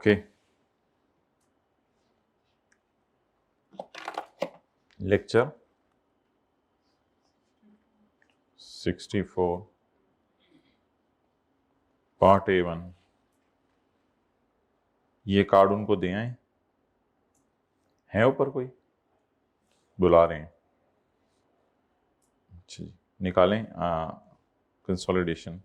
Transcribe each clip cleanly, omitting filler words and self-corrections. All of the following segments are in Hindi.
Okay, lecture 64 part A1। ये कार्ड उनको दे आए हैं, ऊपर कोई बुला रहे हैं। अच्छा जी, निकालें कंसोलिडेशन।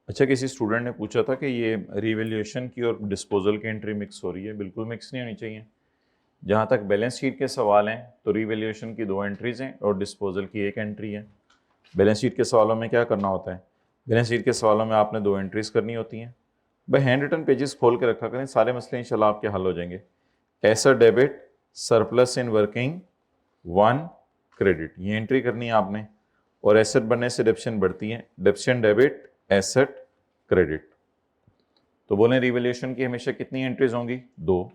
अच्छा, किसी स्टूडेंट ने पूछा था कि ये रिवैल्यूएशन की और डिस्पोजल की एंट्री मिक्स हो रही है। बिल्कुल मिक्स नहीं होनी चाहिए। जहाँ तक बैलेंस शीट के सवाल हैं तो रिवैल्यूएशन की 2 एंट्रीज हैं और डिस्पोजल की 1 एंट्री है। बैलेंस शीट के सवालों में क्या करना होता है? बैलेंस शीट के सवालों में आपने 2 एंट्रीज करनी होती हैं। भाई हैंड रिटन पेजेस खोल के रखा करें, सारे मसले इंशाल्लाह आपके हल हो जाएंगे। Asset debit, surplus in working, 1 credit, ये एंट्री करनी है आपने। और एसेट बनने से डेप्शन बढ़ती है, डेप्शन डेबिट एसेट क्रेडिट। तो बोलें रिवैल्यूएशन की हमेशा कितनी एंट्रीज होंगी? 2।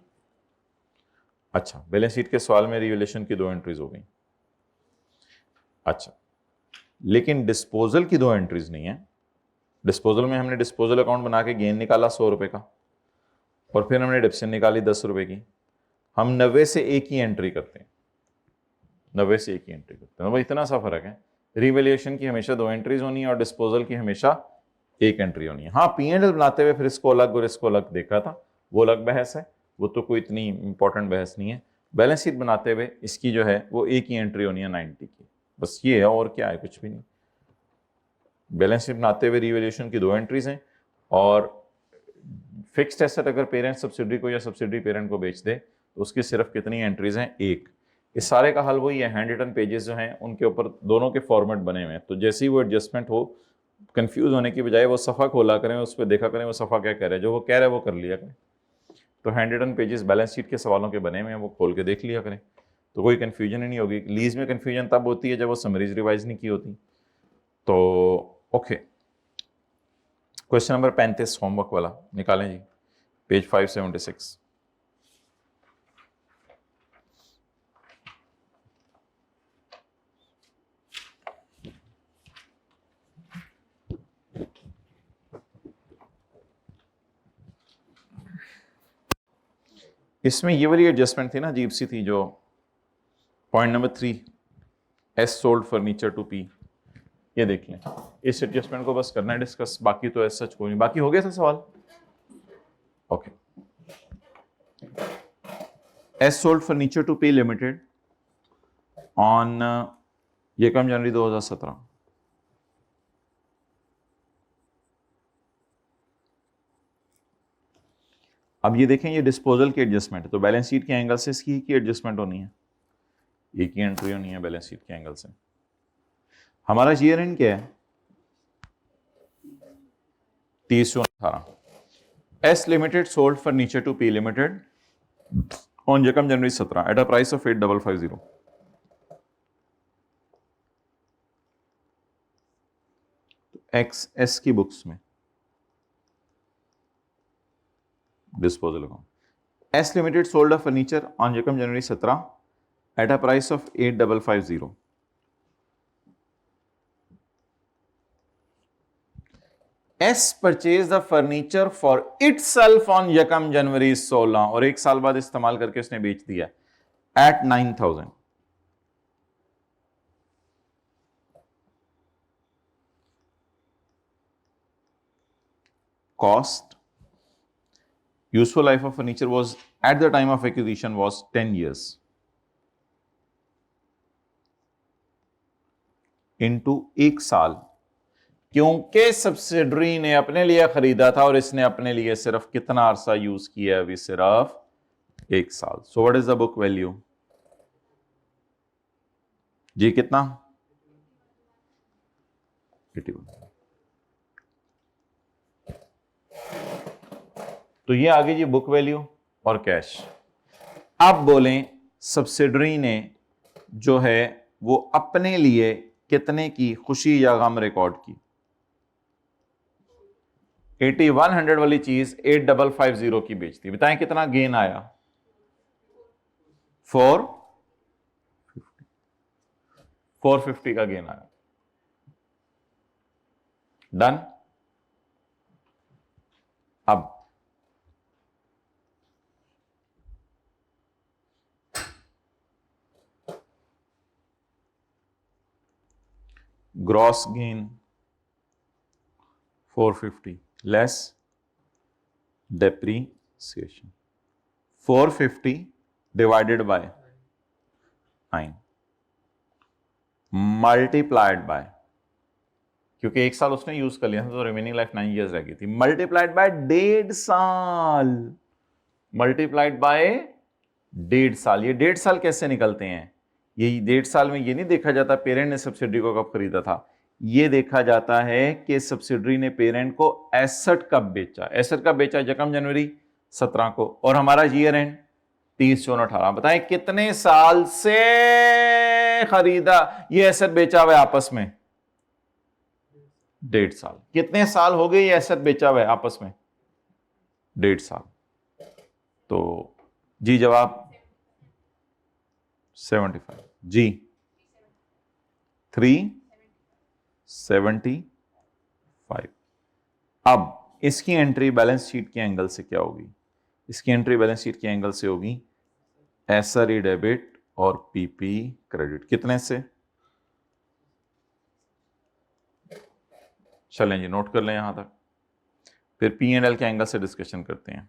अच्छा, बैलेंस शीट के सवाल में रिवैल्यूएशन की 2 एंट्रीज हो गई। अच्छा, लेकिन डिस्पोजल की 2 एंट्रीज नहीं है। डिस्पोजल में हमने डिस्पोजल अकाउंट बना के गेन निकाला 100 रुपए का, और फिर हमने डेप्शन निकाली 10 रुपए की। हम 90 से 1 ही एंट्री करते हैं, 90 से 1 ही एंट्री करते हैं। भाई इतना सा फर्क है। रिवैल्यूएशन की हमेशा 2 एंट्रीज होनी है और डिस्पोजल की हमेशा 1 एंट्री होनी है। हाँ, P&L बनाते हुए फिर इसको अलग और इसको अलग देखा था, वो अलग बहस है, वो तो कोई इतनी इंपॉर्टेंट बहस नहीं है। बैलेंस शीट बनाते हुए इसकी जो है वो 1 ही एंट्री होनी है 90 की, बस ये है, और क्या है, कुछ भी नहीं। बैलेंस शीट बनाते हुए रिवैल्यूएशन की 2 एंट्रीज हैं, और फिक्स्ड एसेट अगर पेरेंट सब्सिडरी को या सब्सिडरी पेरेंट को बेच दे तो उसकी सिर्फ कितनी एंट्रीज हैं? 1। इस सारे का हल वही है, हैंड रिटन पेजेस जो हैं उनके ऊपर दोनों के फॉर्मेट बने हुए हैं। तो जैसे ही वो एडजस्टमेंट हो, कंफ्यूज होने की बजाय वो सफ़ा खोला करें, उस पर देखा करें वो सफ़ा क्या कह रहा है, जो वो कह रहा है वो कर लिया करें। तो handwritten pages balance sheet के सवालों के बने हुए हैं, वो खोल के देख लिया करें, तो कोई कन्फ्यूजन ही नहीं होगी। लीज में कन्फ्यूजन तब होती है जब वो समरीज रिवाइज नहीं की होती। तो ओके, क्वेश्चन नंबर 35 होमवर्क वाला निकालें जी, पेज 576। इसमें ये वाली एडजस्टमेंट थी ना, अजीब सी थी, जो point number 3, S sold furniture to P. ये देख लें, इस एडजस्टमेंट को बस करना है डिस्कस, बाकी तो ऐसा सच कोई नहीं। बाकी हो गया था सवाल? Okay. S sold furniture to P limited on यकम जनवरी 2017। अब ये देखें, ये डिस्पोजल की एडजस्टमेंट है, तो बैलेंस शीट के एंगल से इसकी की एडजस्टमेंट होनी है, एक ही एंट्री होनी है बैलेंस शीट के एंगल से। हमारा ईयर एंड क्या है? 30/18। S limited sold furniture to P limited on यकम January 17 at a price of 8550। X S की बुक्स में disposal account, S limited sold a furniture on यकम January 17 at a price of 8550। S purchase the furniture for itself on यकम जनवरी 16, और 1 साल बाद इस्तेमाल करके उसने बेच दिया at 9000। Cost, useful life of furniture was at the time of acquisition was 10 years into 1 साल, क्योंकि सब्सिडरी ने अपने लिए खरीदा था और इसने अपने लिए सिर्फ कितना अरसा यूज किया है? अभी सिर्फ 1 साल। So what is the book value जी? कितना? 81। तो ये आगे जी बुक वैल्यू और कैश। अब बोलें सब्सिडरी ने जो है वो अपने लिए कितने की खुशी या गम रिकॉर्ड की? 8100 वाली चीज 8550 की बेचती, बताएं कितना गेन आया? 450 का गेन आया। डन। अब gross gain 450 less depreciation 450 divided by 9 multiplied by, क्योंकि एक साल उसने यूज कर लिया था तो रिमेनिंग लाइफ 9 ईयर्स रह गई थी, मल्टीप्लाइड बाय 1.5 साल, मल्टीप्लाइड बाय 1.5 साल। ये 1.5 साल कैसे निकलते हैं? ये 1.5 साल में ये नहीं देखा जाता पेरेंट ने सब्सिडरी को कब खरीदा था, ये देखा जाता है कि सब्सिडरी ने पेरेंट को एसेट कब बेचा। एसेट कब बेचा? 1 जनवरी 17 को, और हमारा ईयर एंड 30/6/18। बताएं कितने साल से खरीदा ये एसेट बेचा हुआ है आपस में? 1.5 साल। कितने साल हो गए ये एसेट बेचा हुआ है आपस में? 1.5 साल। तो जी जवाब 75 जी 375। अब इसकी एंट्री बैलेंस शीट के एंगल से क्या होगी? इसकी एंट्री बैलेंस शीट के एंगल से होगी एसआरई डेबिट और पीपी क्रेडिट। कितने से? चलें जी नोट कर लें यहां तक, फिर पी एंड एल के एंगल से डिस्कशन करते हैं।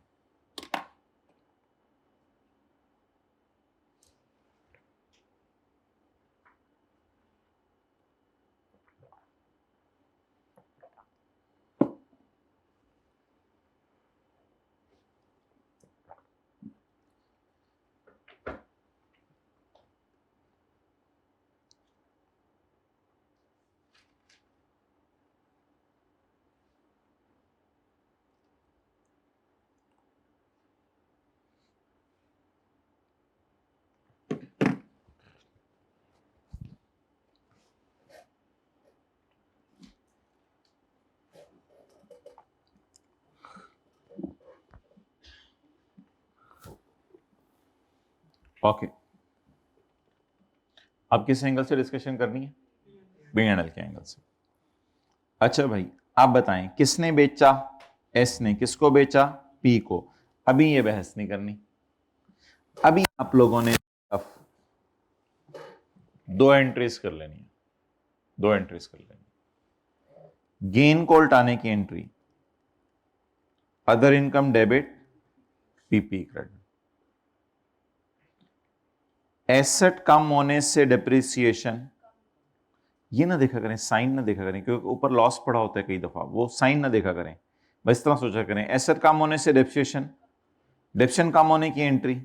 ओके, अब किस एंगल से डिस्कशन करनी है? बी एंड एल के एंगल से। अच्छा भाई आप बताएं किसने बेचा? एस ने। किसको बेचा? पी को। अभी ये बहस नहीं करनी, अभी आप लोगों ने दो एंट्रीज कर लेनी है, दो एंट्रीज कर लेनी। गेन को उल्टाने की entry other income debit PP credit. Asset कम होने से डिप्रिसिएशन, ये ना देखा करें, साइन ना देखा करें, क्योंकि ऊपर लॉस पड़ा होता है कई दफा, वो साइन ना देखा करें, बस इस तरह सोचा करें एसेट कम होने से डिप्रिसिएशन, डिप्रिसिएशन कम होने की एंट्री,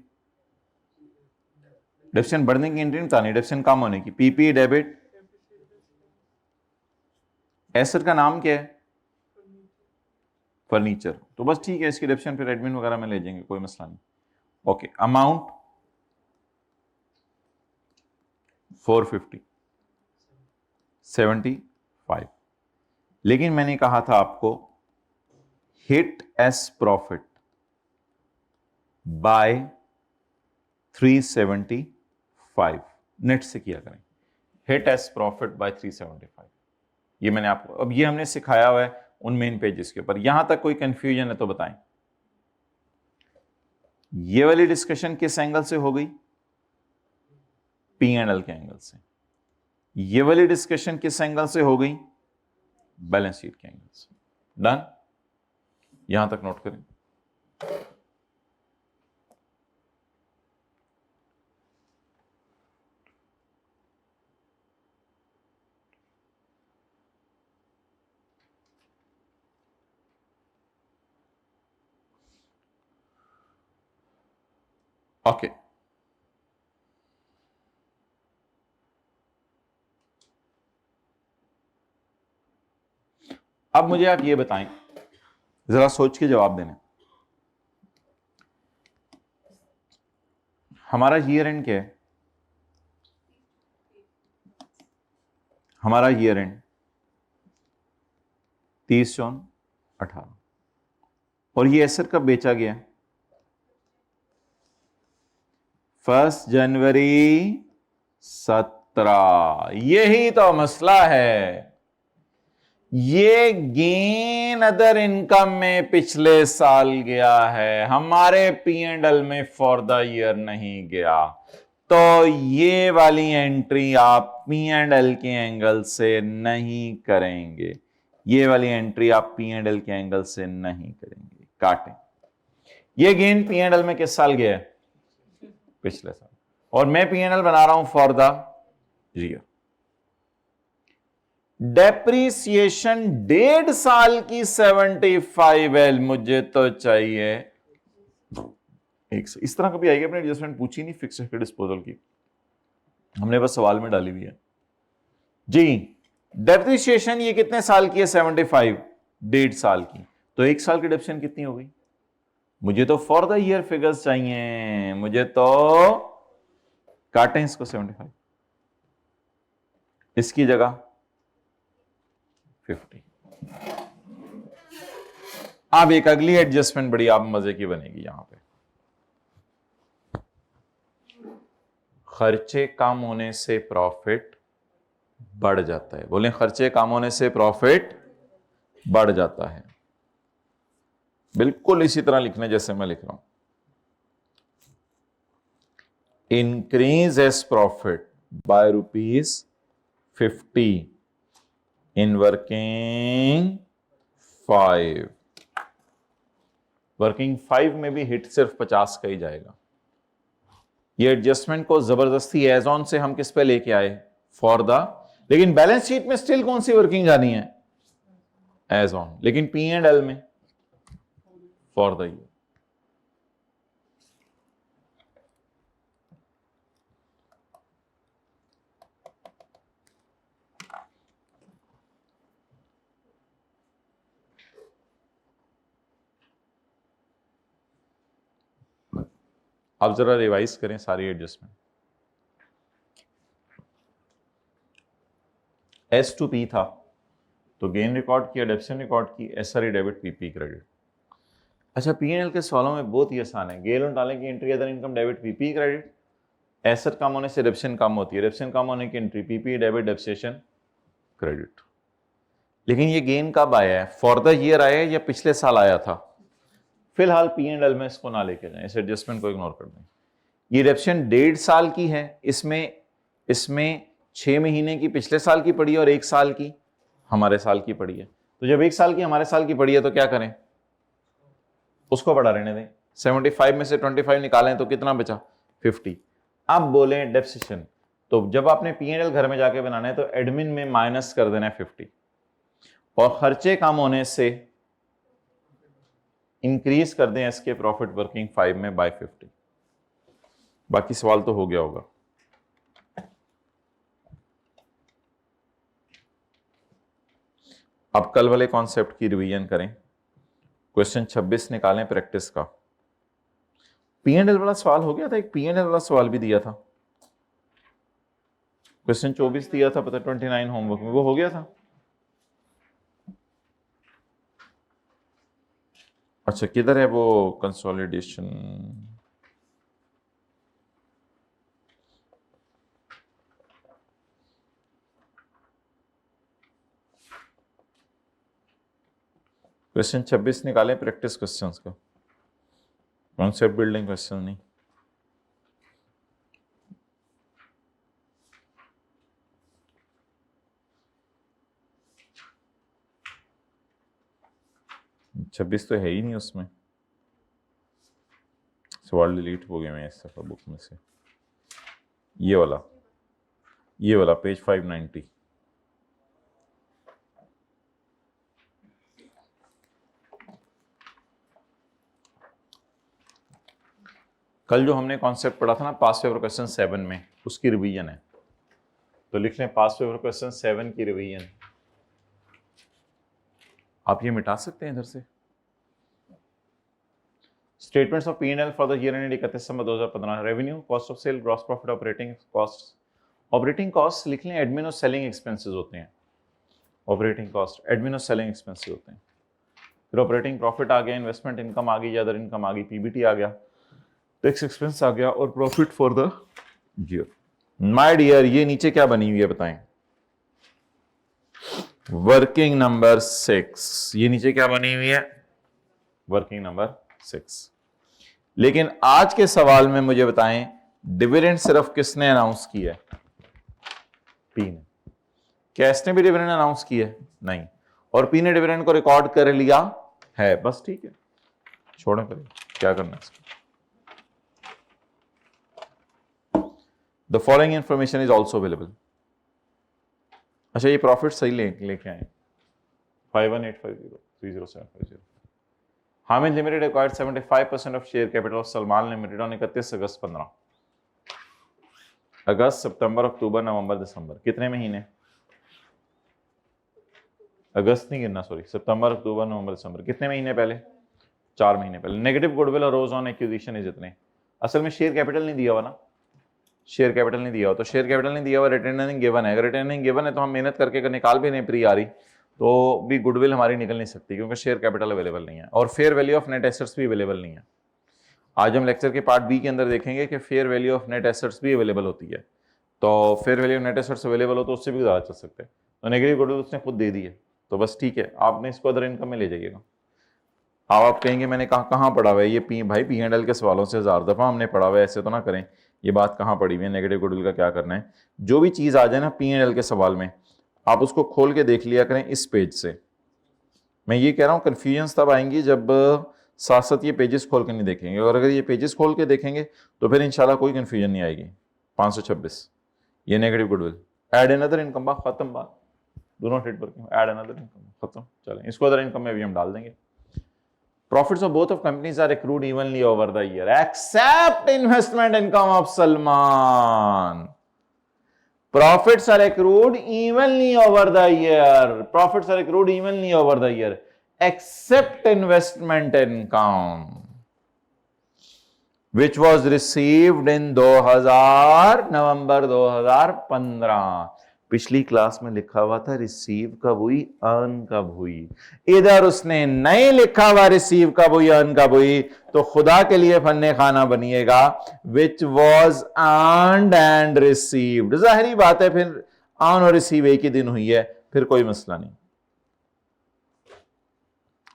डिप्रिसिएशन बढ़ने की एंट्री नहीं बतानी, डिप्रिसिएशन कम होने की पीपी डेबिट। एसेट का नाम क्या है? फर्नीचर। तो बस ठीक है, इसकी डिप्रिसिएशन फिर एडमिन वगैरह में ले जाएंगे, कोई मसला नहीं। Okay, amount 450 75। लेकिन मैंने कहा था आपको hit S profit by 375, net से किया करें हिट एस प्रॉफिट बाय 375। ये मैंने आपको, अब ये हमने सिखाया हुआ है उन मेन पेजेस के ऊपर। यहां तक कोई कंफ्यूजन है तो बताएं। ये वाली डिस्कशन किस एंगल से हो गई? पी एंड एल के एंगल से। ये वाली डिस्कशन किस एंगल से हो गई? बैलेंस शीट के एंगल से। डन, यहां तक नोट करें। ओके, अब मुझे आप ये बताएं, जरा सोच के जवाब देना, हमारा ईयर एंड क्या है? हमारा ईयर एंड 30/6/18 और ये एसेट कब बेचा गया? 1 जनवरी 17। यही तो मसला है, ये गेन अदर इनकम में पिछले साल गया है, हमारे पी एंड एल में फॉर द ईयर नहीं गया। तो ये वाली एंट्री आप पी एंड एल के एंगल से नहीं करेंगे, ये वाली एंट्री आप पी एंड एल के एंगल से नहीं करेंगे, काटें। ये गेन पी एंड एल में किस साल गया है? पिछले साल। और मैं पी एंड एल बना रहा हूं फॉर द ईयर। डेप्रीसिएशन 1.5 साल की 75L मुझे तो चाहिए इस तरह कभी आएगी? अपने एडजस्टमेंट पूछी नहीं फिक्स डिस्पोजल की, हमने बस सवाल में डाली हुई है जी। डेप्रीसिएशन ये कितने साल की है? 75, 1.5 साल की। तो 1 साल की डेप्रिसिएशन कितनी हो गई? मुझे तो फॉर द ईयर फिगर्स चाहिए, मुझे तो काटें इसको 75, इसकी जगह 50। अब एक अगली एडजस्टमेंट बड़ी आप मजे की बनेगी यहां पे। खर्चे कम होने से प्रॉफिट बढ़ जाता है। बोले खर्चे कम होने से प्रॉफिट बढ़ जाता है। बिल्कुल इसी तरह लिखने जैसे मैं लिख रहा हूं। Increase S profit by ₹50 in working 5। Working 5 में भी हिट सिर्फ 50 का ही जाएगा। ये एडजस्टमेंट को जबरदस्ती एज ऑन से हम किस पे लेके आए? For the. लेकिन बैलेंस शीट में स्टिल कौन सी वर्किंग जानी है? As on. लेकिन पी एंड एल में फॉर द ईयर। अब जरा रिवाइज करें सारी एडजस्टमेंट। एस टू पी था तो गेन रिकॉर्ड किया, डेप्रिसिएशन रिकॉर्ड की, एसआरई डेबिट, पीपी क्रेडिट। अच्छा, पीएनएल के सवालों में बहुत ही आसान है। गेन और डालें की entry other income debit, PP credit. Asset कम होने से डेप्रिसिएशन कम होती है, डेप्रिसिएशन कम होने की entry PP debit, depreciation credit. लेकिन ये गेन कब आया है? फॉर द ईयर आया है या पिछले साल आया था? फिलहाल पी एंड एल में इसको ना लेके जाएं, इस एडजस्टमेंट को इग्नोर कर दें। ये डेप्रिसिएशन 1.5 साल की है, इसमें 6 महीने की पिछले साल की पड़ी है और 1 साल की हमारे साल की पड़ी है। तो जब 1 साल की हमारे साल की पड़ी है तो क्या करें? उसको बड़ा रहने दें। 75 में से 25 निकालें तो कितना बचा? 50। अब बोले डेप्रिसिएशन, तो जब आपने पी एंड एल घर में जाके बनाना है तो एडमिन में माइनस कर देना है 50 और खर्चे कम होने से इंक्रीज कर दें इसके प्रॉफिट वर्किंग 5 में बाय 50। बाकी सवाल तो हो गया होगा। अब कल वाले कॉन्सेप्ट की रिवीजन करें। क्वेश्चन 26 निकालें प्रैक्टिस का। पी एंड एल वाला सवाल हो गया था, एक पी एंड एल वाला सवाल भी दिया था। क्वेश्चन 24 दिया था, पता 29 होमवर्क में, वो हो गया था। अच्छा, किधर है वो कंसोलिडेशन? क्वेश्चन 26 निकालें प्रैक्टिस क्वेश्चंस का, कॉन्सेप्ट बिल्डिंग क्वेश्चन नहीं। छब्बीस तो है ही नहीं उसमें, सवाल डिलीट हो गए मैं इस दफा बुक में से। ये वाला पेज 590। कल जो हमने कॉन्सेप्ट पढ़ा था ना पास्ट पेपर क्वेश्चन 7 में, उसकी रिवीजन है। तो लिख लें पास्ट पेपर क्वेश्चन 7 की रिवीजन। आप ये मिटा सकते हैं इधर से। Statements of P and L for the year ended 31 December 2015। Revenue, cost of sale, gross profit, operating cost, operating cost लिख लें, एडमिन और सेलिंग एक्सपेंसेस होते हैं, ऑपरेटिंग कॉस्ट एडमिन और सेलिंग एक्सपेंसेस होते हैं। फिर ऑपरेटिंग प्रॉफिट आ गया, इन्वेस्टमेंट इनकम आ गई या अदर इनकम आ गई, पीबीटी आ गया, टैक्स एक्सपेंस आ गया और profit for the year. My dear, ये नीचे क्या बनी हुई है बताएं? Working number 6। ये नीचे क्या बनी हुई है? Working number 6। लेकिन आज के सवाल में मुझे बताएं, डिविडेंड सिर्फ किसने अनाउंस किया है? पी ने। क्या एस ने भी डिविडेंड अनाउंस किया है? नहीं। और पी ने डिविडेंड को रिकॉर्ड कर लिया है, बस ठीक है, छोड़ें फिर क्या करना है इसको। The following information is also available. अच्छा, ये प्रॉफिट सही लेके आए 5185030750। Hamid limited acquired 75% of share capital of Salman limited on 31 अगस्त 15। अगस्त, सितंबर, अक्टूबर, नवंबर, दिसंबर, कितने महीने? अगस्त नहीं गिनना, सॉरी, सितंबर, अक्टूबर, नवंबर, दिसंबर, कितने महीने पहले? 4 महीने पहले। नेगेटिव गुडविल और रोज ऑन एक्विजिशन इज इतने। असल में शेयर कैपिटल नहीं दिया हुआ ना, शेयर कैपिटल नहीं दिया हुआ, तो शेयर कैपिटल नहीं दिया हुआ, रिटेनिंग गिवन है। अगर रिटेनिंग गिवन है तो हम मेहनत करके अगर निकाल भी नहीं प्री आ रही तो भी गुडविल हमारी निकल नहीं सकती, क्योंकि शेयर कैपिटल अवेलेबल नहीं है और fair value of net assets भी अवेलेबल नहीं है। आज हम लेक्चर के पार्ट बी के अंदर देखेंगे कि fair value of net assets भी अवेलेबल होती है, तो fair value of net assets available हो तो उससे भी ज़्यादा चल सकते हैं। तो नेगेटिव गुडविल उसने खुद दे दी है, तो बस ठीक है, आपने इसको अदर इनकम में ले जाइएगा। आप कहेंगे मैंने कहाँ पढ़ा हुआ है ये? भाई P&L के सवालों से 1000 दफ़ा हमने पढ़ा हुआ है, ऐसे तो ना करें, ये बात कहाँ पड़ी हुई है? नेगेटिव गुडविल का क्या करना है? जो भी चीज़ आ जाए ना P&L के सवाल में, आप उसको खोल के देख लिया करें इस पेज से। मैं ये कह रहा हूँ कन्फ्यूजन्स तब आएंगी जब साथ साथ ये पेजेस खोल के नहीं देखेंगे, और अगर ये पेजेस खोल के देखेंगे तो फिर इंशाल्लाह कोई कन्फ्यूजन नहीं आएगी। 526 ये negative goodwill. Add another income, बात खत्म, बात do not hit working, add another income खत्म। चलें, इसको अदर इनकम में भी हम डाल देंगे। Profits of both of companies are accrued evenly over the year, except investment income of Salman. Profits are accrued evenly over the year. Profits are accrued evenly over the year, except investment income, which was received in 2000 नवंबर 2015। पिछली क्लास में लिखा हुआ था रिसीव कब हुई, अर्न कब हुई। इधर उसने नहीं लिखा हुआ रिसीव कब हुई, अर्न कब हुई, तो खुदा के लिए फन्ने खाना बनिएगा। Which was earned and received, जाहिरी बात है फिर अर्न और रिसीव एक ही दिन हुई है, फिर कोई मसला नहीं।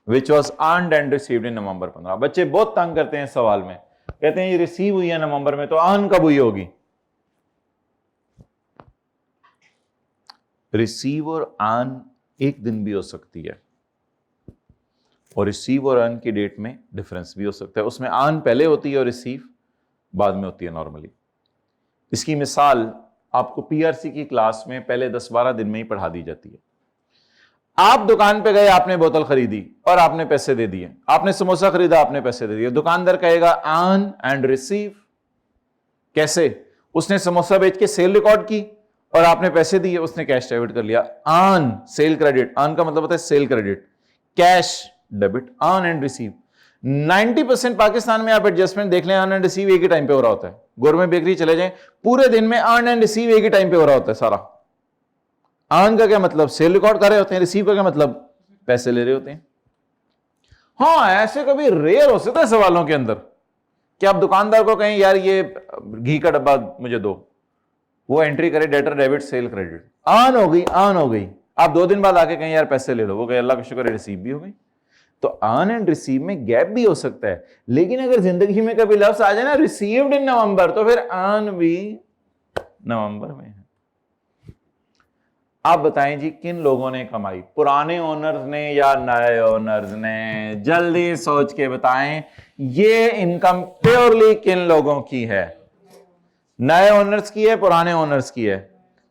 Which was earned and received in November 15। बच्चे बहुत तंग करते हैं सवाल में, कहते हैं ये रिसीव हुई है नवंबर में, तो अर्न कब हुई होगी? रिसीव और अर्न एक दिन भी हो सकती है, और रिसीव और अर्न की डेट में डिफरेंस भी हो सकता है। उसमें अर्न पहले होती है और रिसीव बाद में होती है नॉर्मली। इसकी मिसाल आपको पीआरसी की क्लास में पहले 10-12 दिन में ही पढ़ा दी जाती है। आप दुकान पे गए, आपने बोतल खरीदी और आपने पैसे दे दिए, आपने समोसा खरीदा, आपने पैसे दे दिए। दुकानदार कहेगा अर्न एंड रिसीव। कैसे? उसने समोसा बेच के सेल रिकॉर्ड की और आपने पैसे दिए, उसने कैश डेबिट कर लिया। अर्न, सेल क्रेडिट, अर्न का मतलब होता है cell credit, cash debit, earn and receive. 90% Pakistan में आप एडजस्टमेंट देख लें, अर्न एंड रिसीव एक ही टाइम पे हो रहा होता है। गवर्नमेंट बेकरी चले जाएं, पूरे दिन में अर्न एंड रिसीव एक ही टाइम पे हो रहा होता है सारा। अर्न का क्या मतलब? सेल रिकॉर्ड कर रहे होते हैं। रिसीव का क्या मतलब? पैसे ले रहे होते हैं। हाँ, ऐसे कभी रेयर हो सकता है सवालों के अंदर कि आप दुकानदार को कहें यार ये घी का डब्बा मुझे दो, वो एंट्री करे debtor debit cell credit, earn हो गई, अर्न हो गई। आप 2 दिन बाद आके कहें यार पैसे ले लो, वो कहे अल्लाह का शुक्र है रिसीव भी हो गई। तो अर्न एंड रिसीव में गैप भी हो सकता है, लेकिन अगर जिंदगी में कभी लफ्ज आ जाए ना रिसीव्ड इन नवंबर, तो फिर अर्न भी नवंबर में है। आप बताएं जी किन लोगों ने कमाई, पुराने ओनर्स ने या नए ओनर्स ने? जल्दी सोच के बताएं, ये इनकम प्योरली किन लोगों की है? नए ओनर्स की है, पुराने ओनर्स की है?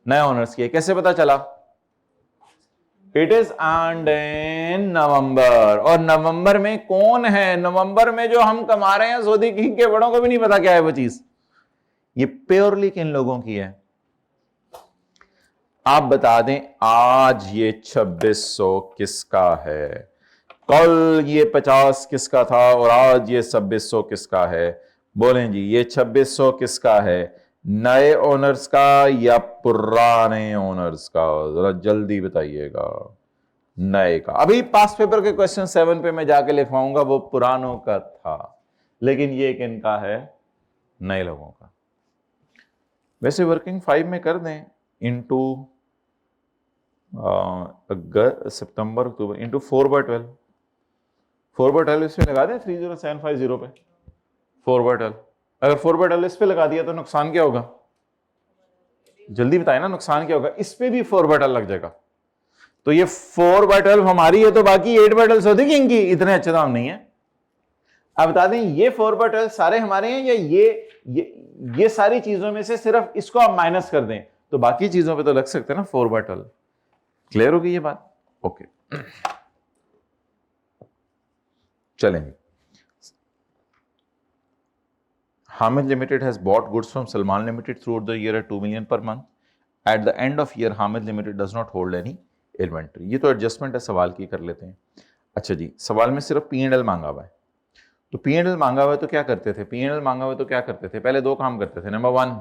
नए ओनर्स की है। कैसे पता चला? इट इज अर्न्ड इन नवंबर। और नवंबर में कौन है? नवंबर में जो हम कमा रहे हैं, सऊदी किंग के बड़ों को भी नहीं पता क्या है वो चीज। ये प्योरली किन लोगों की है? आप बता दें आज ये 2600 किसका है, कल ये 50 किसका था और आज ये 2600 किसका है? बोलें जी, ये 2600 किसका है? नए ओनर्स का या पुराने ओनर्स का? जरा जल्दी बताइएगा। नए का। अभी पास पेपर के क्वेश्चन 7 पे मैं जाके लिखवाऊंगा, वो पुरानों का था, लेकिन ये किनका है? नए लोगों का। वैसे वर्किंग 5 में कर दें इंटू सितंबर अक्टूबर इंटू 4/12। 4/12 इस पे लगा दें 30750 पे 4/12। अगर 4/12 इस पे लगा दिया तो नुकसान क्या होगा? जल्दी बताए ना, नुकसान क्या होगा? इस पे भी 4/12 लग जाएगा। तो ये 4/12 हमारी है, तो बाकी 8/12 होती किंग की। इतने अच्छे दाम नहीं है। अब बता दें ये 4/12 सारे हमारे हैं, या ये सारी चीजों में से सिर्फ इसको आप माइनस कर दें तो बाकी चीजों पे तो लग सकते हैं ना 4/12। क्लियर होगी ये बात? ओके, चलेंगे। Hamid Limited has bought goods from Salman Limited throughout the year at 2 million per month. At the end of year, Hamid Limited does not hold any inventory. ये तो एडजस्टमेंट है, सवाल की कर लेते हैं। अच्छा जी, सवाल में सिर्फ P&L मांगा हुआ है। तो P&L मांगा हुआ है तो क्या करते थे? P&L मांगा हुआ है तो क्या करते थे? पहले दो काम करते थे। नंबर 1,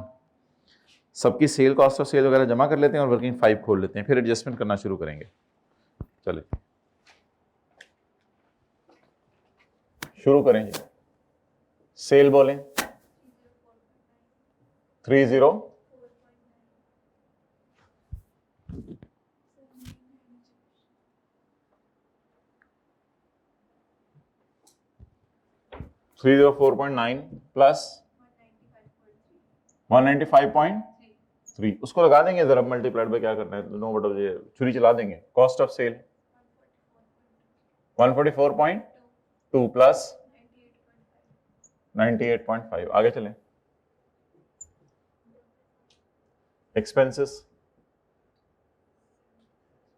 सबकी सेल, कॉस्ट ऑफ सेल वगैरह जमा कर लेते हैं और वर्किंग 5 खोल लेते हैं, फिर एडजस्टमेंट करना शुरू करेंगे। चलिए शुरू करेंगे। सेल बोलें 30 304.9 प्लस 195.3, उसको लगा देंगे जरा, मल्टीप्लाइड बाय क्या करना है, नो बट छुरी चला देंगे। Cost of sale 144.2 plus 98.5। आगे चलें। Expenses,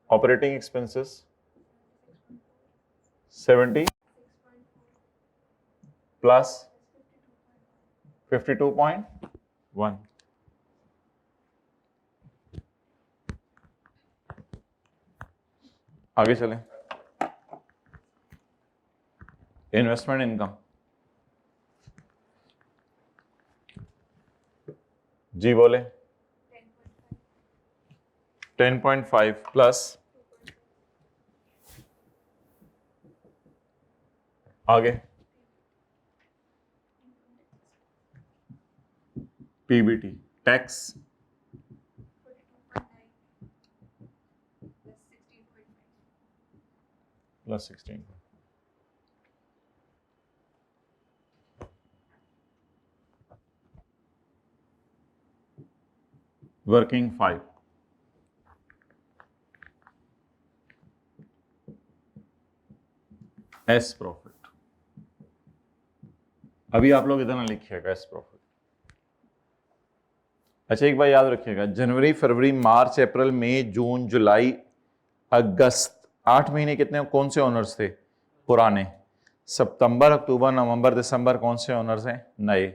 operating expenses 70 plus 52.1। आगे चलें। इन्वेस्टमेंट इनकम जी बोले 10.5 प्लस, आगे PBT, tax plus 16। Working 5, S profit. अभी आप लोग इतना लिखिएगा एस प्रॉफिट। अच्छा एक बार याद रखिएगा, जनवरी, फरवरी, मार्च, अप्रैल, मई, जून, जुलाई, अगस्त, 8 महीने कितने, कौन से ओनर्स थे? पुराने। सितंबर, अक्टूबर, नवंबर, दिसंबर कौन से ओनर्स हैं? नए।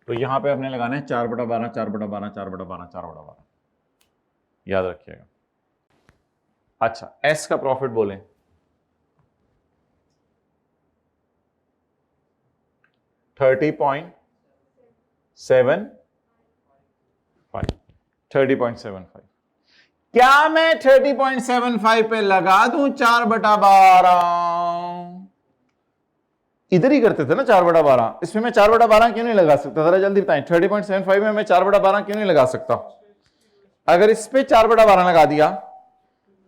तो यहां पे हमने लगाना है 4/12, 4/12, 4/12, 4/12। याद रखिएगा। अच्छा, एस का प्रॉफिट बोलें 30.75। क्या मैं 30.75 पे लगा दूं 4/12? इधर ही करते थे ना 4/12, इसमें मैं 4/12 क्यों नहीं लगा सकता? जरा जल्दी बताएं। 30.75 में मैं 4/12 क्यों नहीं लगा सकता? अगर इस पे 4/12 लगा दिया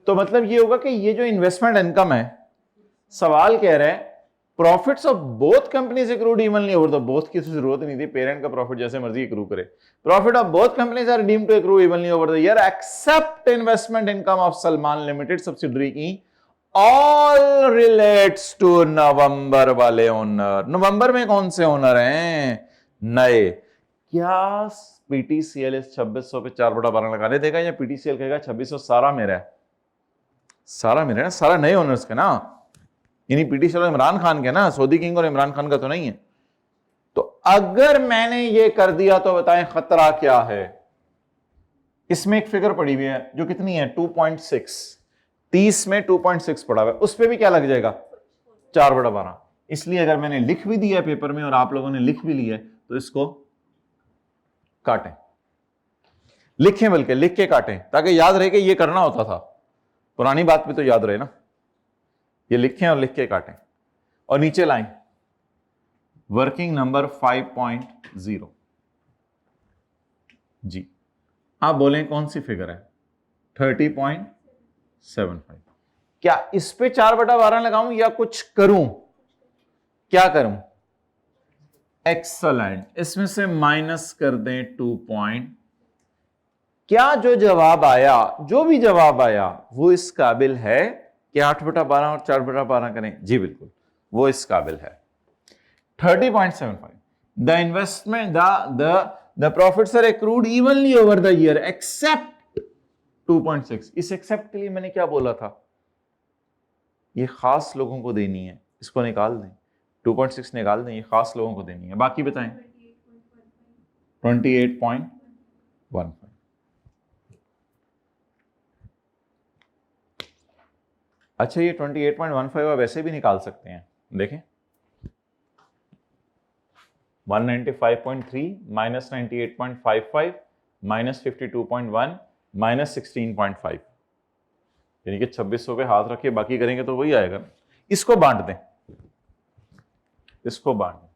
तो मतलब ये होगा कि ये जो इन्वेस्टमेंट इनकम है, सवाल कह रहा है profits of both companies accrued evenly over the both की जरूरत नहीं थी, पेरेंट का प्रॉफिट जैसे मर्जी एक्रू करे। Profit of both companies are deemed to accrue evenly over the year except investment income of Salman limited subsidiary की ऑल रिलेट्स टू नवंबर वाले ओनर। नवंबर में कौन से ओनर हैं? नए। क्या पीटीसीएल इस 2600 पे 4/12 लगाने देगा, या पीटीसीएल कहेगा 2600 सारा मेरा है? सारा मेरा है ना, सारा नए ओनर्स के ना, यानी पीटीसीएल इमरान खान के ना, सऊदी किंग और इमरान खान का तो नहीं है। तो अगर मैंने ये कर दिया तो बताएं खतरा क्या है? इसमें एक फिगर पड़ी हुई है जो कितनी है 2.6, 30 में 2.6 पड़ा हुआ है, उस पर भी क्या लग जाएगा 4/12। इसलिए अगर मैंने लिख भी दिया पेपर में और आप लोगों ने लिख भी लिया तो इसको काटें। लिखें, बल्कि लिख के काटें ताकि याद रहे कि ये करना होता था, पुरानी बात भी तो याद रहे ना। ये लिखें और लिख के काटें और नीचे लाएं वर्किंग नंबर 5.0। जी आप बोलें कौन सी फिगर है? 30.75। क्या इस पे 4/12 लगाऊं या कुछ करूं? क्या करूं? एक्सलेंट, इसमें से माइनस कर दें 2 पॉइंट। क्या जो जवाब आया, जो भी जवाब आया, वो इस काबिल है कि 8/12 और 4/12 करें? जी बिल्कुल, वो इस काबिल है। 30.75 the investment the profits are accrued evenly over the year except 2.6। इस एक्सेप्ट के लिए मैंने क्या बोला था? ये खास लोगों को देनी है, इसको निकाल दें, 2.6 निकाल दें, ये खास लोगों को देनी है। बाकी बताएं 28.15। अच्छा ये 28.15 आप ऐसे भी निकाल सकते हैं, देखें 195.3 माइनस 98.55 माइनस 52.1 माइनस 16.5, यानी कि 2600 पे हाथ रखिए, बाकी करेंगे तो वही आएगा। इसको बांट दें, इसको बांट दें।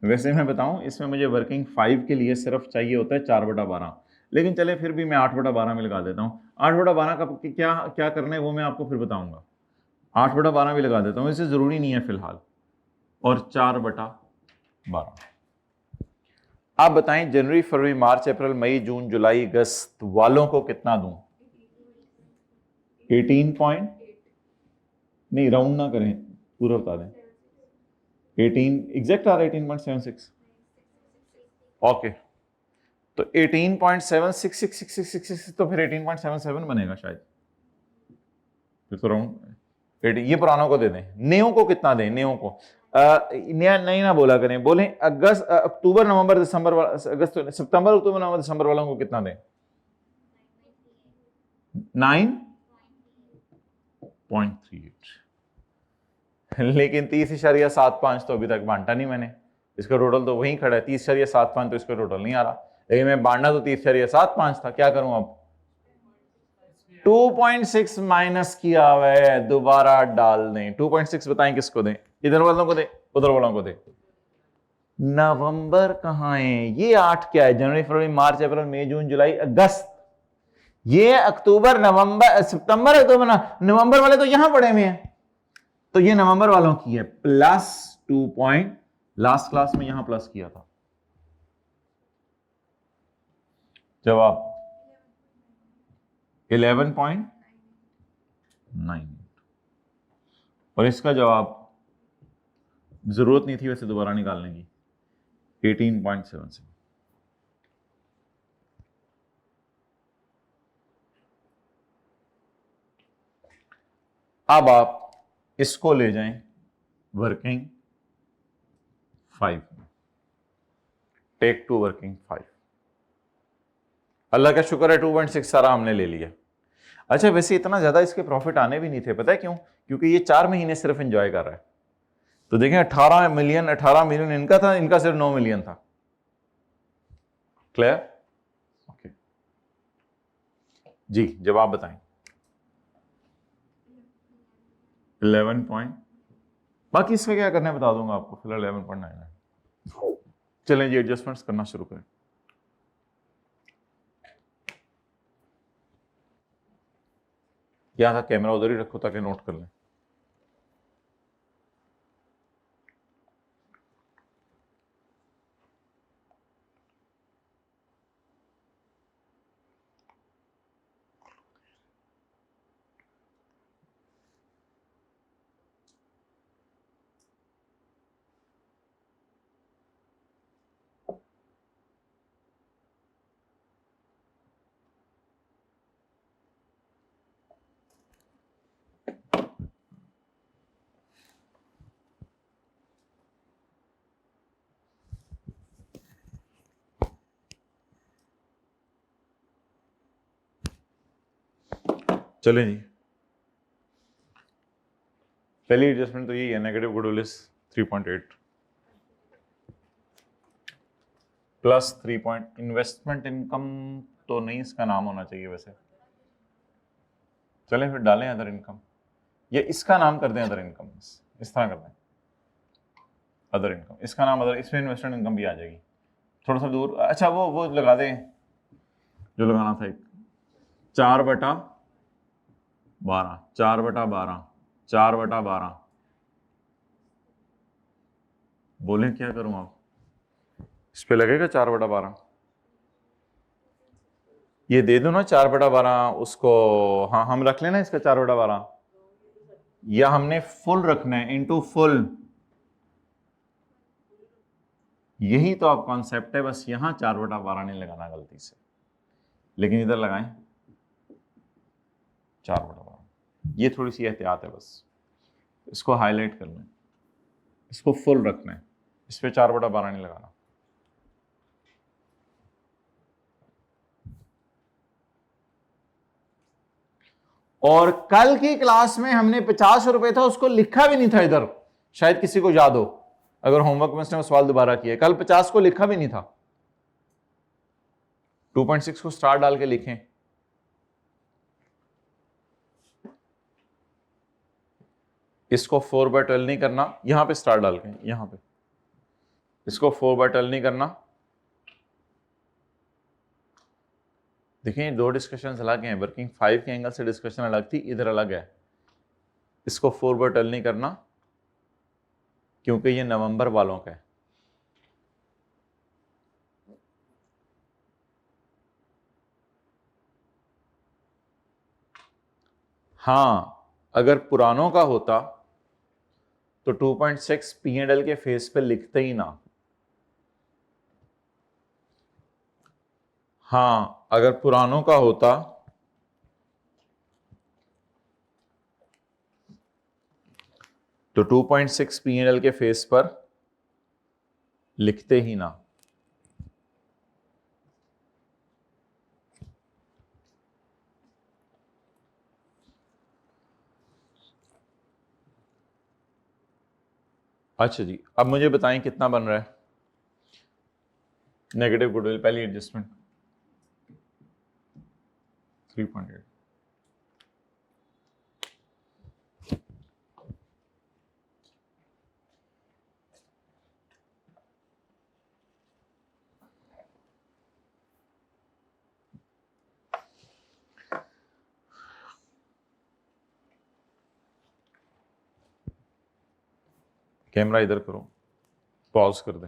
वैसे मैं बताऊं, इसमें मुझे वर्किंग 5 के लिए सिर्फ चाहिए होता है 4/12, लेकिन चले फिर भी मैं 8/12 में लगा देता हूँ। 8/12 का क्या क्या करना है वो मैं आपको फिर बताऊंगा। 8/12 भी लगा देता हूँ, इससे जरूरी नहीं है फिलहाल। और 4/12। आप बताएं जनवरी फरवरी मार्च अप्रैल मई जून जुलाई अगस्त वालों को कितना दूं? 18 पॉइंट, नहीं राउंड ना करें, पूरा बता दें। 18 एग्जैक्ट आ रहा है 18.76। ओके तो 18.766666 तो फिर 18.77 बनेगा शायद, फिर तो राउंड। ये पुरानों को दे दें। नयों को कितना दें? नयों को नया नहीं ना बोला करें, बोले अगस्त अक्टूबर नवंबर दिसंबर अगस्त सितंबर अक्टूबर नवंबर दिसंबर वालों को कितना दें? 9.38। लेकिन 30.75 तो अभी तक बांटा नहीं मैंने, इसका टोटल तो वहीं खड़ा है 30.75, तो इसका टोटल नहीं आ रहा, लेकिन मैं बांटना तो 30.75 था। क्या करूं अब? 2.6 माइनस किया हुआ है, दोबारा डाल दें। 2.6 बताएं किसको दें? इधर वालों को दें, उधर वालों को दें। नवंबर कहां है? ये 8 क्या है? जनवरी फरवरी मार्च अप्रैल मई जून जुलाई अगस्त। ये अक्टूबर नवंबर सितंबर अक्टूबर नवंबर वाले तो यहां पड़े हुए हैं, तो ये नवंबर वालों की है। प्लस 2 पॉइंट, लास्ट क्लास में यहां प्लस किया था। जवाब 11.9। और इसका जवाब जरूरत नहीं थी वैसे दोबारा निकालने की, 18.77। अब आप इसको ले जाएं वर्किंग 5, टेक टू वर्किंग 5। अल्लाह का शुक्र है 2.6 सारा हमने ले लिया। अच्छा वैसे इतना ज्यादा इसके प्रॉफिट आने भी नहीं थे, पता है क्यों? क्योंकि ये 4 महीने सिर्फ एंजॉय कर रहा है। तो देखें 18 मिलियन इनका था, इनका सिर्फ 9 मिलियन था। क्लियर? ओके जी, जवाब बताएं। 11 पॉइंट, बाकी इसमें क्या करना है बता दूंगा आपको, फिलहाल 11.9 है। चलें जी एडजस्टमेंट्स करना शुरू करें। यहां था कैमरा, उधर ही रखो ताकि नोट कर लें। चलें जी, पहली एडजस्टमेंट तो यही है, negative goodwill is 3.8। Plus 3 point, investment income तो नहीं इसका नाम होना चाहिए वैसे, चलें फिर डालें अदर इनकम, ये इसका नाम कर दें अदर इनकम, इस तरह कर दें अदर इनकम, इसका नाम अदर, इसमें इन्वेस्टमेंट इनकम भी आ जाएगी। थोड़ा सा दूर, अच्छा वो लगा दें जो लगाना था, एक 4/12, 4/12, 4/12, बोलें क्या करूं आप, इस पे लगेगा 4/12, ये दे दो ना 4/12 उसको, हाँ हम रख लेना इसका 4/12, या हमने फुल रखना है इनटू फुल, यही तो आप कॉन्सेप्ट है, बस यहां 4/12 नहीं लगाना गलती से, लेकिन इधर लगाएं 4/12, ये थोड़ी सी एहतियात है बस, इसको हाईलाइट कर लें, इसको फुल रखना है, इस पे 4/12 नहीं लगाना। और कल की क्लास में हमने 50 रुपए था उसको लिखा भी नहीं था इधर, शायद किसी को याद हो, अगर होमवर्क में उसने वो सवाल दोबारा किया, कल 50 को लिखा भी नहीं था, 2.6 को स्टार डाल के लिखें, इसको 4/12 नहीं करना, यहां पे स्टार डाल के, यहां पे इसको 4/12 नहीं करना। देखिए दो डिस्कशन अलग हैं, वर्किंग 5 के एंगल से डिस्कशन अलग थी, इधर अलग है, इसको 4/12 नहीं करना क्योंकि ये नवंबर वालों का है। हाँ अगर पुरानों का होता तो 2.6 P&L के फेस पे लिखते ही ना, हाँ अगर पुरानों का होता तो 2.6 P&L के फेस पर लिखते ही ना। अच्छा जी, अब मुझे बताएं कितना बन रहा है नेगेटिव गुडविल, पहली एडजस्टमेंट 3.8, कैमरा इधर करो, पॉज कर दे।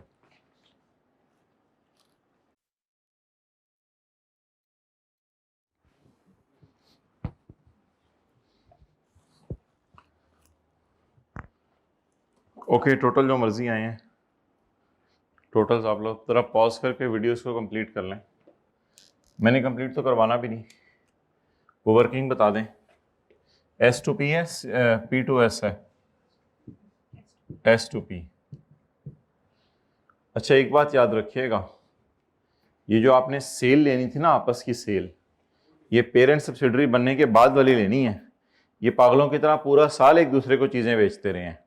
ओके टोटल जो मर्जी आए हैं टोटल्स आप लोग जरा पॉज करके वीडियोस को कंप्लीट कर लें, मैंने कंप्लीट तो करवाना भी नहीं, वो वर्किंग बता दें। S2P है, P2S है, S2P। अच्छा एक बात याद रखिएगा, ये जो आपने सेल लेनी थी ना आपस की सेल, ये पेरेंट सब्सिडरी बनने के बाद वाली लेनी है, ये पागलों की तरह पूरा साल एक दूसरे को चीज़ें बेचते रहे हैं,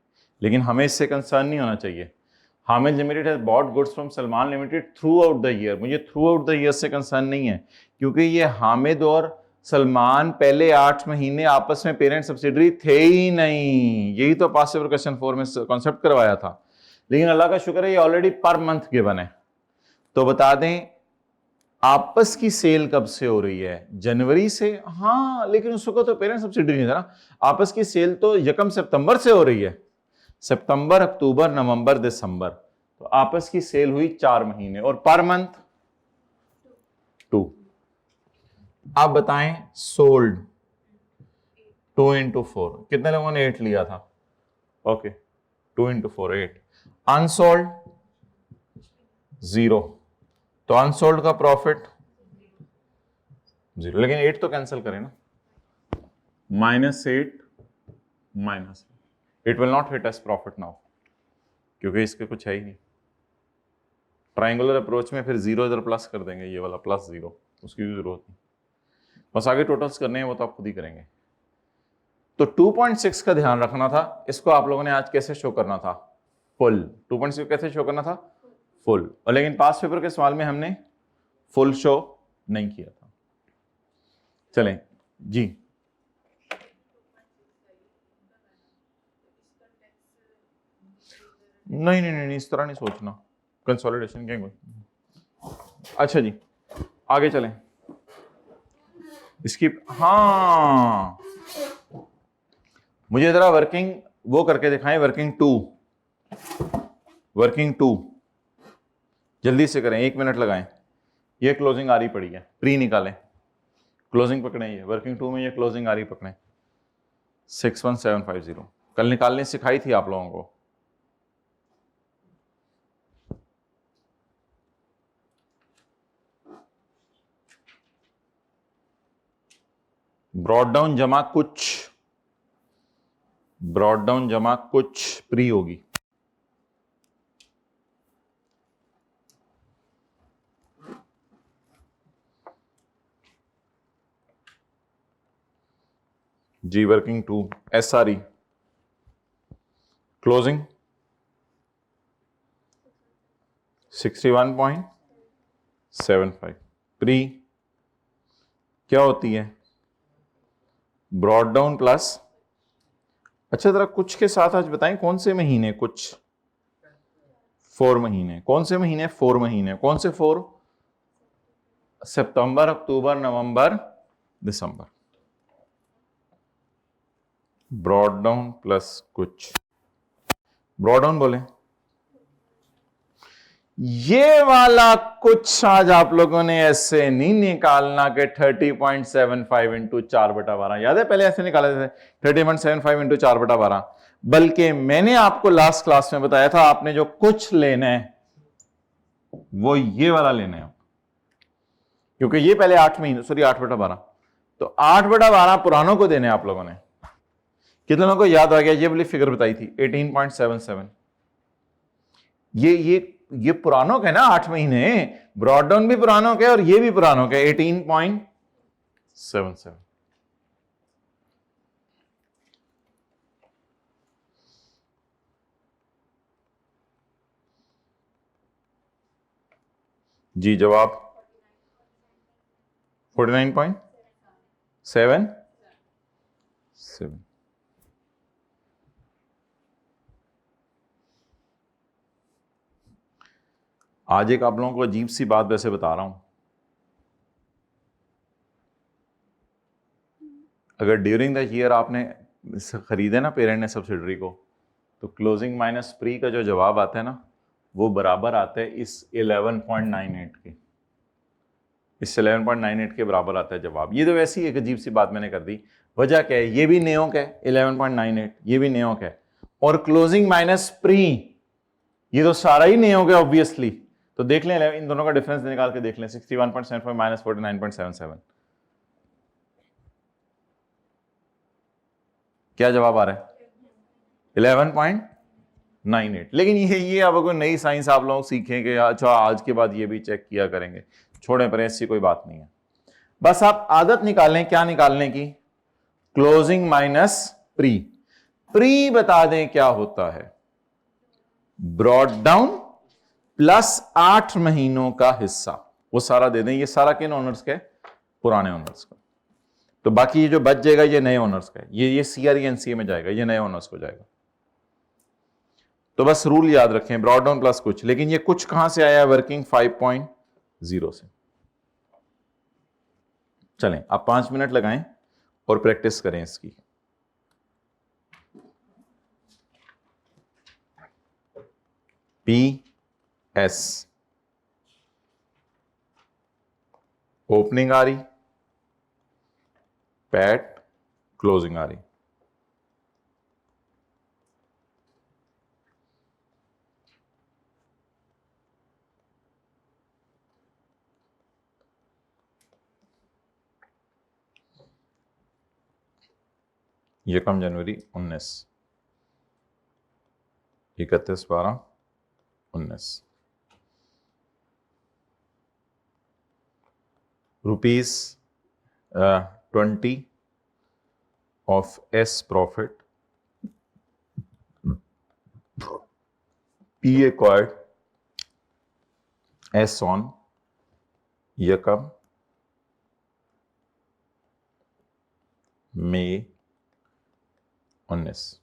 लेकिन हमें इससे कंसर्न नहीं होना चाहिए। Hamid limited has bought goods from Salman limited through out the year, मुझे थ्रू आउट द ईयर से कंसर्न नहीं है, क्योंकि ये हामिद और सलमान पहले 8 महीने आपस में पेरेंट सब्सिडरी थे ही नहीं, यही तो पास पेपर क्वेश्चन 4 में कॉन्सेप्ट करवाया था। लेकिन अल्लाह का शुक्र है ये ऑलरेडी पर मंथ गिवन है। तो बता दें आपस की सेल कब से हो रही है, जनवरी से, हाँ लेकिन उस वक्त तो पेरेंट सब्सिडी नहीं था ना, आपस की सेल तो 1 सितंबर से हो रही है, सितंबर अक्टूबर नवंबर दिसंबर, तो आपस की सेल हुई 4 महीने, और पर मंथ 2। आप बताएं सोल्ड 2 × 4, कितने लोगों ने 8 लिया था, ओके 2 × 4 8, अनसोल्ड 0, तो अनसोल्ड का प्रॉफिट 0, लेकिन 8 तो कैंसिल करें ना, -8 minus, it will not hit S profit now, क्योंकि इसके कुछ है ही नहीं। ट्रायंगुलर अप्रोच में फिर 0 इधर प्लस कर देंगे, ये वाला +0, उसकी भी जरूरत नहीं, बस आगे टोटल्स करने हैं वो तो आप खुद ही करेंगे। तो 2.6 का ध्यान रखना था, इसको आप लोगों ने आज कैसे शो करना था, फुल 2.6 कैसे शो करना था, फुल, और लेकिन पास पेपर के सवाल में हमने फुल शो नहीं किया था। चलें जी, नहीं नहीं नहीं, इस तरह नहीं सोचना, कंसोलिडेशन क्या। अच्छा जी, आगे चलें। इसकी हाँ, मुझे जरा वर्किंग वो करके दिखाएं, वर्किंग टू जल्दी से करें, 1 मिनट लगाएं। ये क्लोजिंग आ रही पड़ी है, प्री निकालें, क्लोजिंग पकड़ें, ये वर्किंग टू में ये क्लोजिंग आ रही पकड़ें 61750, कल निकालने सिखाई थी आप लोगों को। ब्रॉड डाउन जमा कुछ प्री होगी। जी वर्किंग टू SRE क्लोजिंग 61.75, प्री क्या होती है, ब्रॉड डाउन प्लस, अच्छा जरा कुछ के साथ आज बताएं कौन से महीने, कुछ 4 महीने, कौन से महीने, 4 महीने, कौन से 4, सितंबर, अक्टूबर, नवंबर, दिसंबर। ब्रॉड डाउन प्लस कुछ, ब्रॉड डाउन बोले, ये वाला कुछ आज आप लोगों ने ऐसे नहीं निकालना कि 30.75 इंटू 4/12, याद है पहले ऐसे निकाले थे 30.75 इंटू 4/12, बल्कि मैंने आपको लास्ट क्लास में बताया था आपने जो कुछ लेना है वो ये वाला लेना है, क्योंकि ये पहले 8 महीने, सॉरी 8/12, तो 8/12 पुरानों को देने आप लोगों ने। कितने लोगों को याद आ गया, ये वाली फिगर बताई थी 18.77, ये पुरानों के ना 8 महीने, ब्रॉड डाउन भी पुरानों के और ये भी पुरानों के 18.77। जी जवाब 49.77। आज एक आप लोगों को अजीब सी बात वैसे बता रहा हूं, अगर ड्यूरिंग द ईयर आपने खरीदे ना पेरेंट ने सब्सिडरी को, तो क्लोजिंग माइनस प्री का जो जवाब आता है ना वो बराबर आता है इस 11.98 के, इस 11.98 के बराबर आता है जवाब। ये तो वैसे ही एक अजीब सी बात मैंने कर दी, वजह क्या है, ये भी नेओक है 11.98, ये भी नेओक है, और क्लोजिंग माइनस प्री ये तो सारा ही नेओक है ऑब्वियसली। तो देख लें, इन दोनों का डिफरेंस निकाल के देख लें, 61.75 माइनस 49.77, क्या जवाब आ रहा है, 11.98। लेकिन ये अब कोई नई साइंस आप लोग सीखें कि अच्छा आज के बाद ये भी चेक किया करेंगे, छोड़ें पर ऐसी कोई बात नहीं है। बस आप आदत निकालें, क्या निकालने की, क्लोजिंग माइनस प्री, प्री बता दें क्या होता है, ब्रॉड डाउन प्लस 8 महीनों का हिस्सा, वो सारा दे दें। ये सारा किन ओनर्स के, पुराने ओनर्स का, तो बाकी ये जो बच जाएगा ये नए ओनर्स का है, ये CRE NCA में जाएगा, ये नए ओनर्स को जाएगा। तो बस रूल याद रखें, ब्रॉड डाउन प्लस कुछ, लेकिन ये कुछ कहां से आया है, वर्किंग 5.0 से। चलें आप 5 मिनट लगाएं और प्रैक्टिस करें इसकी। PS ओपनिंग आ रही, पैट क्लोजिंग आ रही, यकम जनवरी 19, 31/12/19, ₹20 of S profit P acquired S on यकम मई 19,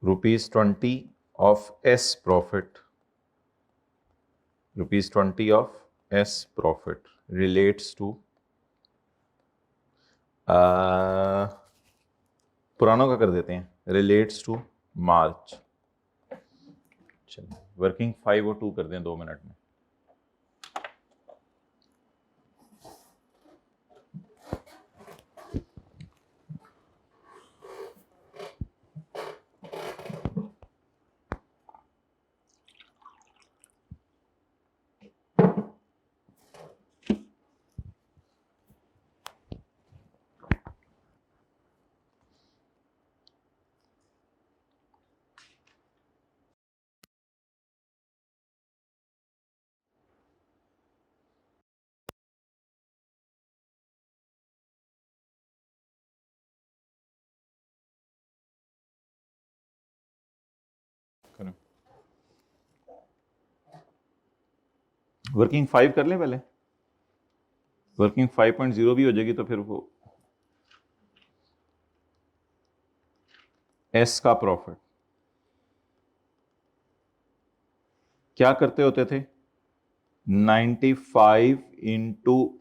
₹20 of S profit, ₹20 of S profit relates to पुरानों का कर देते हैं, रिलेट्स टू मार्च। चलिए वर्किंग 5 और 2 कर दें 2 मिनट में। वर्किंग 5 कर लें पहले, वर्किंग 5.0 भी हो जाएगी तो फिर वो एस का प्रॉफिट क्या करते होते थे, 95 इंटू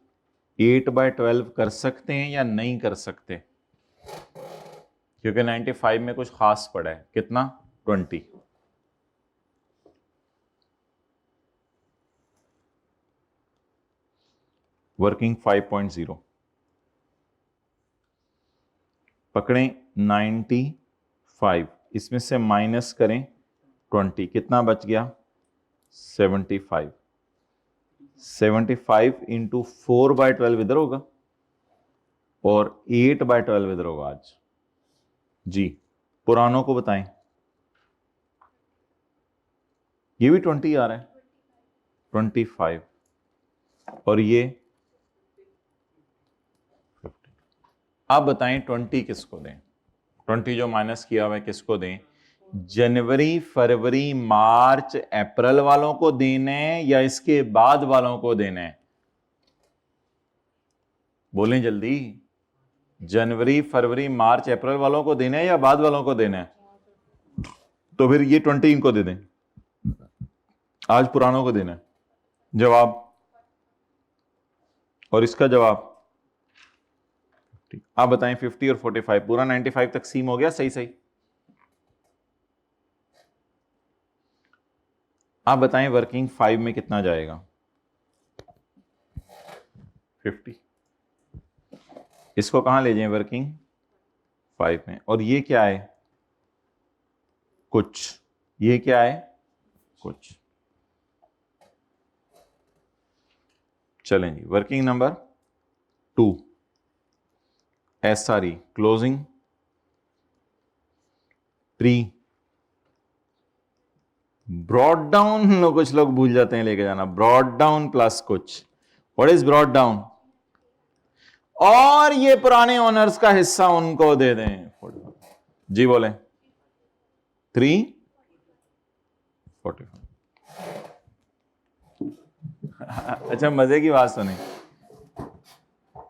8/12 कर सकते हैं या नहीं कर सकते, क्योंकि 95 में कुछ खास पड़ा है, कितना 20। वर्किंग 5.0 पकड़ें 95, इसमें से माइनस करें 20, कितना बच गया 75। 75 इंटू 4/12 इधर होगा और 8/12 इधर होगा। आज जी पुरानों को बताएं, ये भी 20 आ रहा है, 25 और ये 50। अब बताएं 20 किसको दें, 20 जो माइनस किया हुआ है किसको दें, जनवरी फरवरी मार्च अप्रैल वालों को देने या इसके बाद वालों को देने, बोलें जल्दी, जनवरी फरवरी मार्च अप्रैल वालों को देने या बाद वालों को देने, तो फिर ये 20 इनको दे दें, आज पुरानों को देना है जवाब, और इसका जवाब आप बताएं 50 और 45, पूरा 95 तकसीम हो गया, सही सही। आप बताएं वर्किंग 5 में कितना जाएगा, 50। इसको कहां ले जाएं वर्किंग 5 में, और ये क्या है कुछ, ये क्या है कुछ। चलें जी वर्किंग नंबर 2, SRE क्लोजिंग प्री ब्रॉड डाउन, कुछ लोग भूल जाते हैं लेके जाना, ब्रॉड डाउन प्लस कुछ, व्हाट इज ब्रॉड डाउन, और ये पुराने ओनर्स का हिस्सा उनको दे दें। जी बोले 345। अच्छा मजे की बात सुने,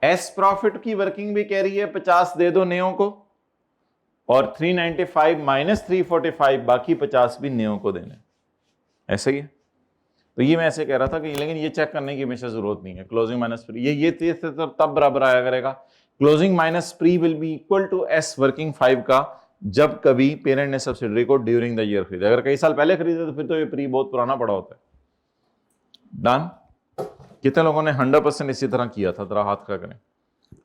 एस प्रॉफिट की वर्किंग भी कह रही है 50 दे दो नेओं को, और 395 माइनस 345 बाकी 50 भी नेओं को देने, ऐसे ही है। तो ये मैं ऐसे कह रहा था कि लेकिन ये चेक करने की हमेशा जरूरत नहीं है, क्लोजिंग माइनस प्री ये तब बराबर आया करेगा, closing minus pre will be equal to S working 5 का, जब कभी पेरेंट ने सब्सिडरी को ड्यूरिंग द ईयर खरीदा, अगर कई साल पहले खरीदे तो फिर तो ये प्री बहुत पुराना पड़ा होता है। डन, कितने लोगों ने 100% इसी तरह किया था, जरा हाथ खड़ा करें।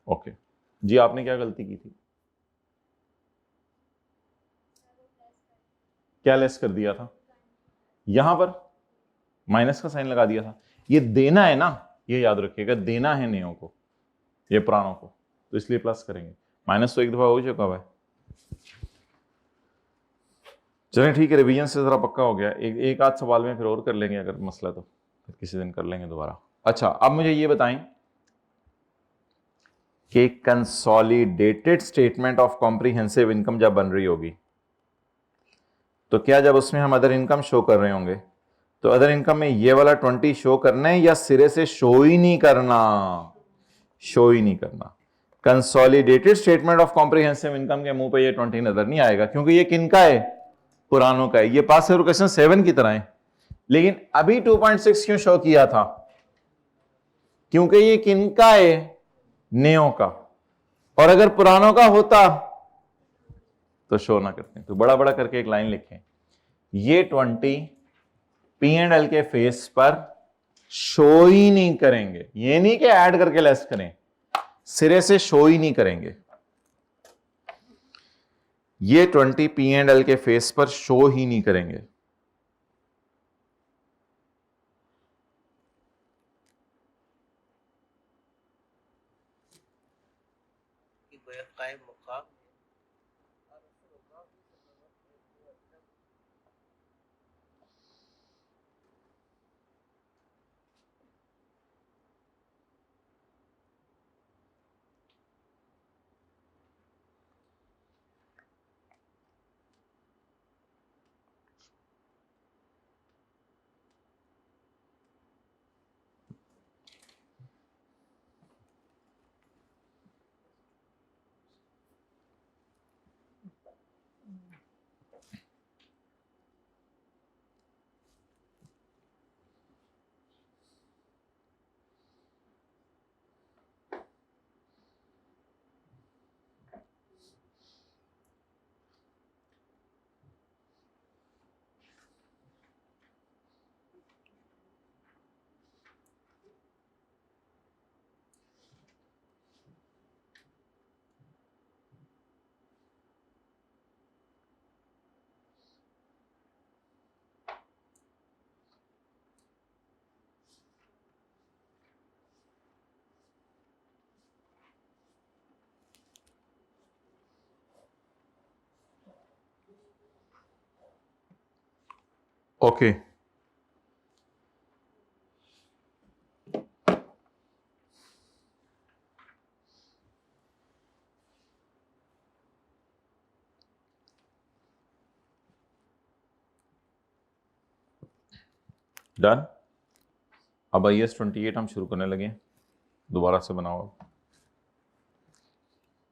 ओके जी, आपने क्या गलती की थी, क्या लेस कर दिया था, यहां पर माइनस का साइन लगा दिया था, ये देना है ना, ये याद रखिएगा, देना है नयों को, ये पुरानों को, तो इसलिए प्लस करेंगे, माइनस तो एक दफा हो चुका हुआ है। चलें ठीक है, रिवीजन से जरा पक्का हो गया, एक आध सवाल में फिर और कर लेंगे अगर मसला, तो फिर किसी दिन कर लेंगे दोबारा। अच्छा अब मुझे ये बताएं कि consolidated statement of comprehensive income जब बन रही होगी, तो क्या जब उसमें हम अदर इनकम शो कर रहे होंगे तो अदर इनकम में ये वाला 20 शो करना है या सिरे से शो ही नहीं करना? शो ही नहीं करना। Consolidated statement of comprehensive income के मुंह पे ये 20 नजर नहीं आएगा, क्योंकि ये किनका है? पुरानों का है। ये पास क्वेश्चन 7 की तरह है, लेकिन अभी 2.6 क्यों शो किया था? क्योंकि ये किनका है? नयों का। और अगर पुरानों का होता तो शो ना करते। तो बड़ा बड़ा करके एक लाइन लिखें, ये 20 P&L के फेस पर शो ही नहीं करेंगे। ये नहीं कि ऐड करके लेस करें, सिरे से शो ही नहीं करेंगे। ये 20 P&L के फेस पर शो ही नहीं करेंगे। Okay, done. अब IAS 28 हम शुरू करने लगे, दोबारा से बनाओ।